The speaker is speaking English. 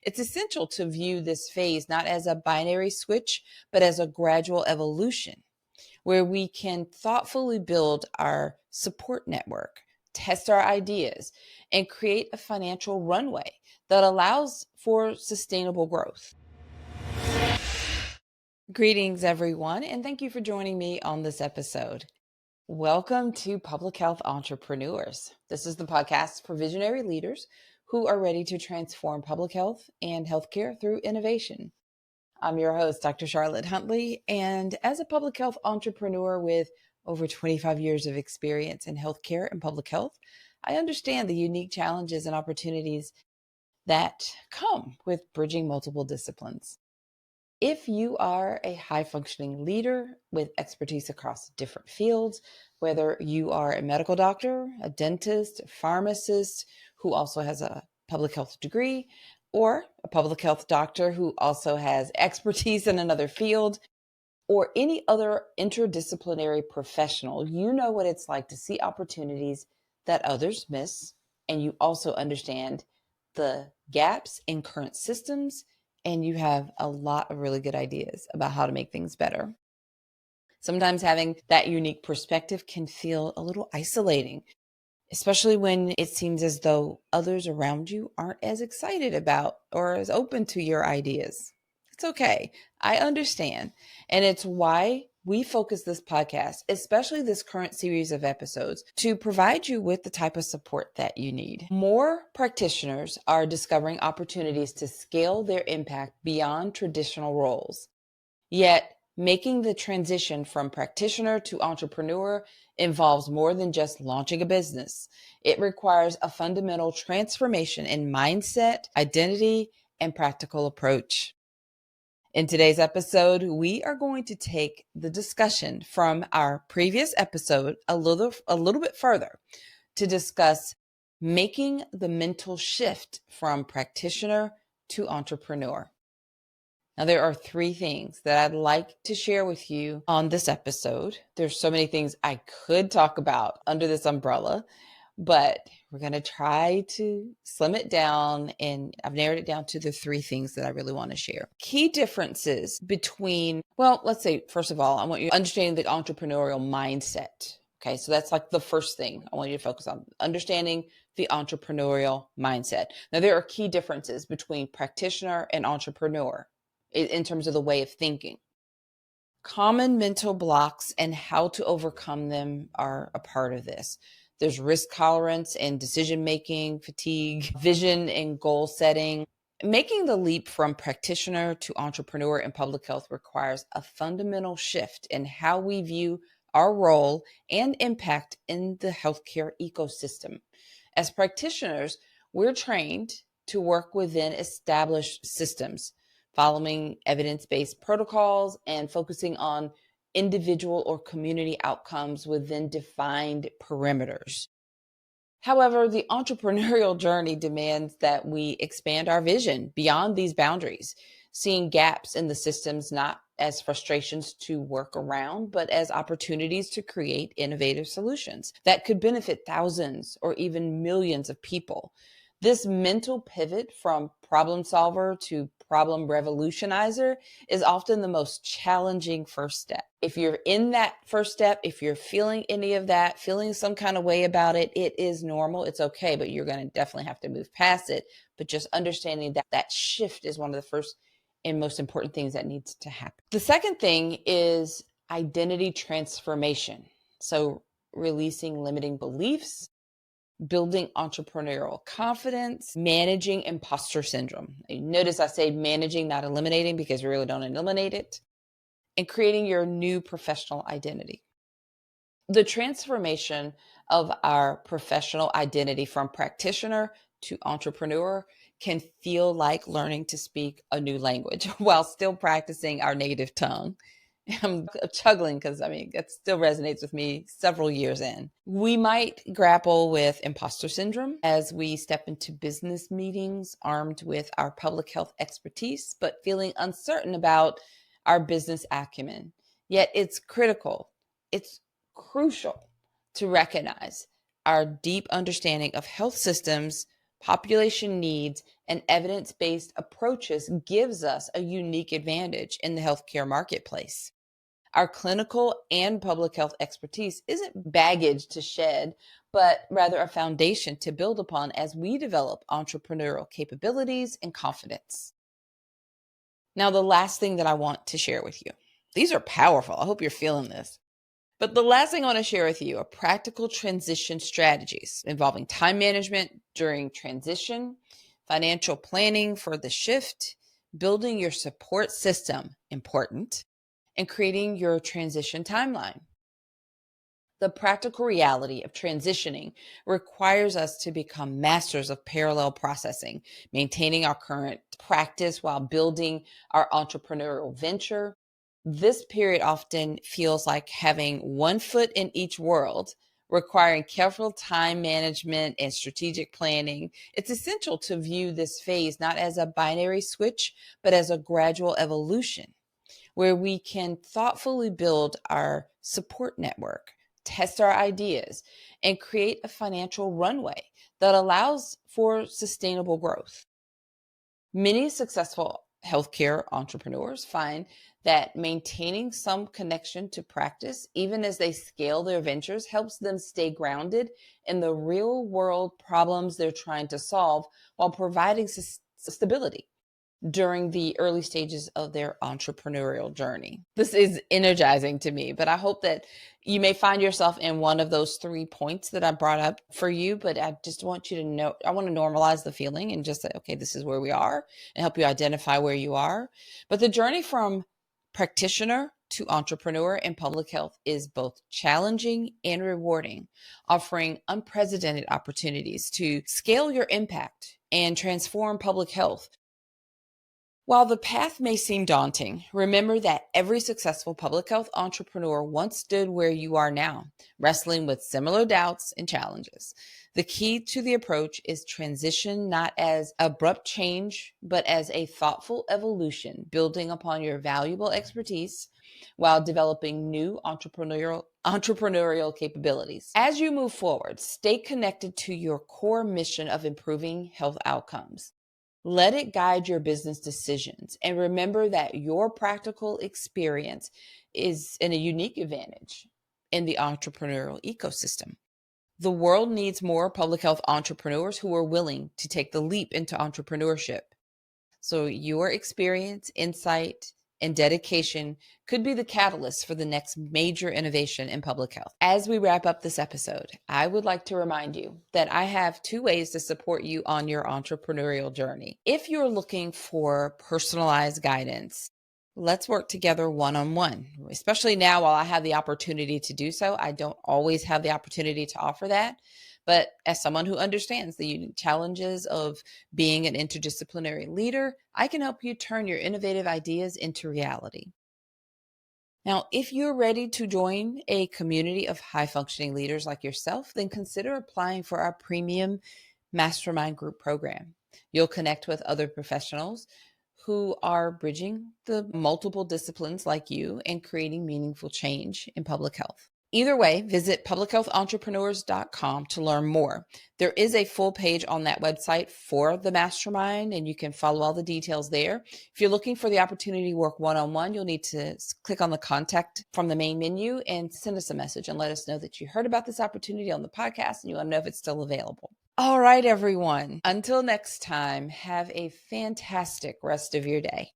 It's essential to view this phase not as a binary switch, but as a gradual evolution where we can thoughtfully build our support network, test our ideas, and create a financial runway that allows for sustainable growth. Greetings, everyone, and thank you for joining me on this episode. Welcome to Public Health Entrepreneurs. This is the podcast for visionary leaders who are ready to transform public health and healthcare through innovation. I'm your host, Dr. Charlotte Huntley, and as a public health entrepreneur with over 25 years of experience in healthcare and public health, I understand the unique challenges and opportunities that come with bridging multiple disciplines. If you are a high-functioning leader with expertise across different fields, whether you are a medical doctor, a dentist, a pharmacist who also has a public health degree, or a public health doctor who also has expertise in another field, or any other interdisciplinary professional, you know what it's like to see opportunities that others miss, and you also understand the gaps in current systems, and you have a lot of really good ideas about how to make things better. Sometimes having that unique perspective can feel a little isolating, especially when it seems as though others around you aren't as excited about or as open to your ideas. It's okay. I understand. And it's why we focus this podcast, especially this current series of episodes, to provide you with the type of support that you need. More practitioners are discovering opportunities to scale their impact beyond traditional roles. Yet, making the transition from practitioner to entrepreneur involves more than just launching a business. It requires a fundamental transformation in mindset, identity, and practical approach. In today's episode, we are going to take the discussion from our previous episode a little bit further to discuss making the mental shift from practitioner to entrepreneur. Now, there are three things that I'd like to share with you on this episode. There's so many things I could talk about under this umbrella, but we're going to try to slim it down, and I've narrowed it down to the three things that I really want to share. Key differences between, well, let's say, first of all, I want you to understand the entrepreneurial mindset. Okay, so that's like the first thing I want you to focus on, understanding the entrepreneurial mindset. Now, there are key differences between practitioner and entrepreneur in terms of the way of thinking. Common mental blocks and how to overcome them are a part of this. There's risk tolerance and decision-making, fatigue, vision and goal setting. Making the leap from practitioner to entrepreneur in public health requires a fundamental shift in how we view our role and impact in the healthcare ecosystem. As practitioners, we're trained to work within established systems, following evidence-based protocols and focusing on individual or community outcomes within defined perimeters. However, the entrepreneurial journey demands that we expand our vision beyond these boundaries, seeing gaps in the systems not as frustrations to work around, but as opportunities to create innovative solutions that could benefit thousands or even millions of people. This mental pivot from problem solver to problem revolutionizer is often the most challenging first step. If you're in that first step, if you're feeling any of that, feeling some kind of way about it, it is normal. It's okay, but you're going to definitely have to move past it. But just understanding that that shift is one of the first and most important things that needs to happen. The second thing is identity transformation. So releasing limiting beliefs, building entrepreneurial confidence, managing imposter syndrome. Notice I say managing, not eliminating, because we really don't eliminate it, and creating your new professional identity. The transformation of our professional identity from practitioner to entrepreneur can feel like learning to speak a new language while still practicing our native tongue. I'm chuckling because it still resonates with me several years in. We might grapple with imposter syndrome as we step into business meetings armed with our public health expertise, but feeling uncertain about our business acumen. Yet it's critical, it's crucial to recognize our deep understanding of health systems population needs, and evidence-based approaches gives us a unique advantage in the healthcare marketplace. Our clinical and public health expertise isn't baggage to shed, but rather a foundation to build upon as we develop entrepreneurial capabilities and confidence. Now, the last thing that I want to share with you, these are powerful. I hope you're feeling this. But the last thing I want to share with you are practical transition strategies involving time management during transition, financial planning for the shift, building your support system, important, and creating your transition timeline. The practical reality of transitioning requires us to become masters of parallel processing, maintaining our current practice while building our entrepreneurial venture. This period often feels like having one foot in each world, requiring careful time management and strategic planning. It's essential to view this phase not as a binary switch, but as a gradual evolution where we can thoughtfully build our support network, test our ideas, and create a financial runway that allows for sustainable growth. Many successful healthcare entrepreneurs find that maintaining some connection to practice, even as they scale their ventures, helps them stay grounded in the real world problems they're trying to solve while providing stability during the early stages of their entrepreneurial journey. This is energizing to me, but I hope that you may find yourself in one of those 3 points that I brought up for you. But I just want you to know, I want to normalize the feeling and just say, okay, this is where we are, and help you identify where you are. But the journey from practitioner to entrepreneur in public health is both challenging and rewarding, offering unprecedented opportunities to scale your impact and transform public health. While the path may seem daunting, remember that every successful public health entrepreneur once stood where you are now, wrestling with similar doubts and challenges. The key to the approach is transition not as abrupt change, but as a thoughtful evolution, building upon your valuable expertise while developing new entrepreneurial capabilities. As you move forward, stay connected to your core mission of improving health outcomes. Let it guide your business decisions, and remember that your practical experience is a unique advantage in the entrepreneurial ecosystem. The world needs more public health entrepreneurs who are willing to take the leap into entrepreneurship. So your experience, insight, and dedication could be the catalyst for the next major innovation in public health. As we wrap up this episode, I would like to remind you that I have 2 ways to support you on your entrepreneurial journey. If you're looking for personalized guidance, let's work together one-on-one, especially now while I have the opportunity to do so. I don't always have the opportunity to offer that. But as someone who understands the unique challenges of being an interdisciplinary leader, I can help you turn your innovative ideas into reality. Now, if you're ready to join a community of high-functioning leaders like yourself, then consider applying for our premium mastermind group program. You'll connect with other professionals who are bridging the multiple disciplines like you and creating meaningful change in public health. Either way, visit publichealthentrepreneurs.com to learn more. There is a full page on that website for the mastermind, and you can follow all the details there. If you're looking for the opportunity to work one-on-one, you'll need to click on the contact from the main menu and send us a message and let us know that you heard about this opportunity on the podcast and you want to know if it's still available. All right, everyone. Until next time, have a fantastic rest of your day.